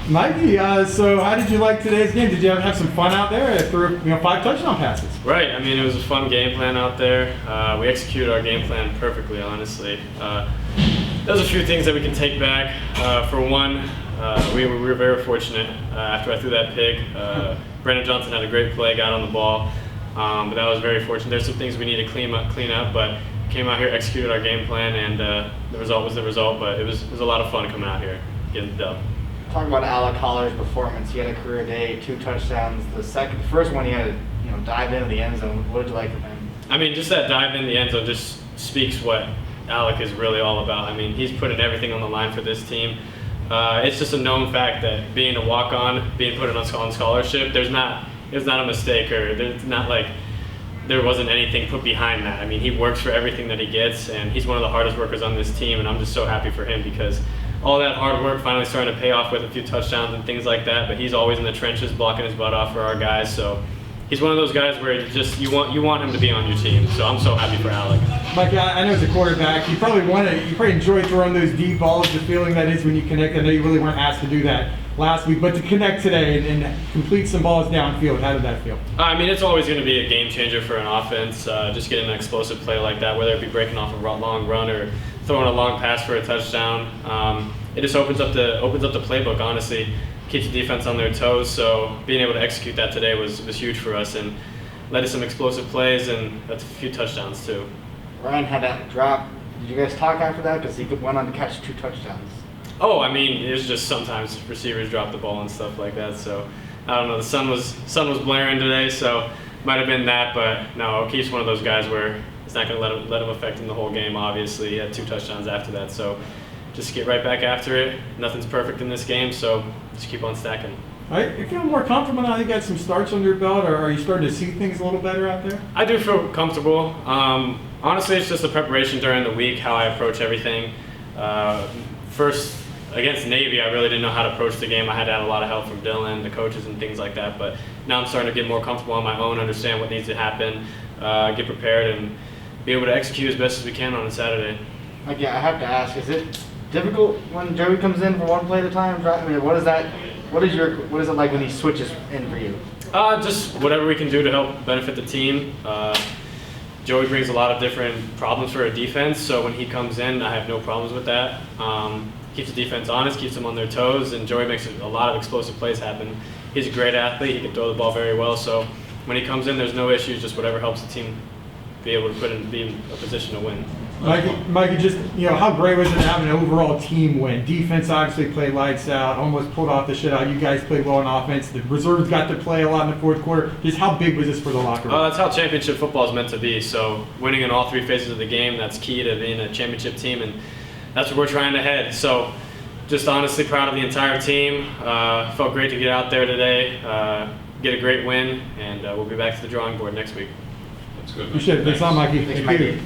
Mikey, so how did you like today's game? Did you have some fun out there? Threw 5 touchdown passes. Right. I mean, it was a fun game plan out there. We executed our game plan perfectly, honestly. There's a few things that we can take back. For one, we were very fortunate after I threw that pick. Brandon Johnson had a great play, got on the ball, but that was very fortunate. There's some things we need to clean up, but came out here, executed our game plan, and the result was the result. But it was a lot of fun coming out here, getting the dub. Talking about Alec Holler's performance, he had a career day, 2 touchdowns. The first one he had to dive into the end zone. What did you like of him? I mean, just that dive in the end zone just speaks what Alec is really all about. I mean, he's putting everything on the line for this team. It's just a known fact that being a walk-on, being put on scholarship, there's not a mistake, or there's not like there wasn't anything put behind that. I mean, he works for everything that he gets, and he's one of the hardest workers on this team, and I'm just so happy for him because all that hard work finally starting to pay off with a few touchdowns and things like that. But he's always in the trenches blocking his butt off for our guys. So he's one of those guys where you want him to be on your team. So I'm so happy for Alec. Mike, I know as a quarterback, you probably enjoy throwing those deep balls. The feeling that is when you connect. I know you really weren't asked to do that last week, but to connect today and complete some balls downfield, how did that feel? I mean, it's always going to be a game changer for an offense. Just getting an explosive play like that, whether it be breaking off a long run or throwing a long pass for a touchdown. It just opens up the playbook, honestly. Keeps the defense on their toes, so being able to execute that today was huge for us and led to some explosive plays and a few touchdowns too. Ryan had that drop. Did you guys talk after that? Because he went on to catch 2 touchdowns. Oh, I mean, it was just sometimes receivers drop the ball and stuff like that, so I don't know. The sun was blaring today, so might have been that, but no, O'Keefe's one of those guys where it's not going to let him affect him the whole game, obviously. He had 2 touchdowns after that, so just get right back after it. Nothing's perfect in this game, so just keep on stacking. All right, you feeling more comfortable now? You got some starts under your belt, or are you starting to see things a little better out there? I do feel comfortable. Honestly, it's just the preparation during the week, how I approach everything. First, against Navy, I really didn't know how to approach the game. I had to have a lot of help from Dylan, the coaches, and things like that. But now I'm starting to get more comfortable on my own, understand what needs to happen, get prepared, and be able to execute as best as we can on a Saturday. Okay, I have to ask, is it difficult when Joey comes in for one play at a time? I mean, what is it like when he switches in for you? Just whatever we can do to help benefit the team. Joey brings a lot of different problems for a defense, so when he comes in, I have no problems with that. Keeps the defense honest, keeps them on their toes, and Joey makes a lot of explosive plays happen. He's a great athlete, he can throw the ball very well, so when he comes in, there's no issues, just whatever helps the team be able to be in a position to win. Mikey, just how great was it to have an overall team win? Defense obviously played lights out, almost pulled off the shit out. You guys played well on offense. The reserves got to play a lot in the fourth quarter. Just how big was this for the locker room? That's how championship football is meant to be. So winning in all 3 phases of the game, that's key to being a championship team, and that's where we're trying to head. So just honestly proud of the entire team. Felt great to get out there today, get a great win, and we'll be back to the drawing board next week. That's good. Appreciate it. Thanks a lot, Mikey. Thanks, Mikey.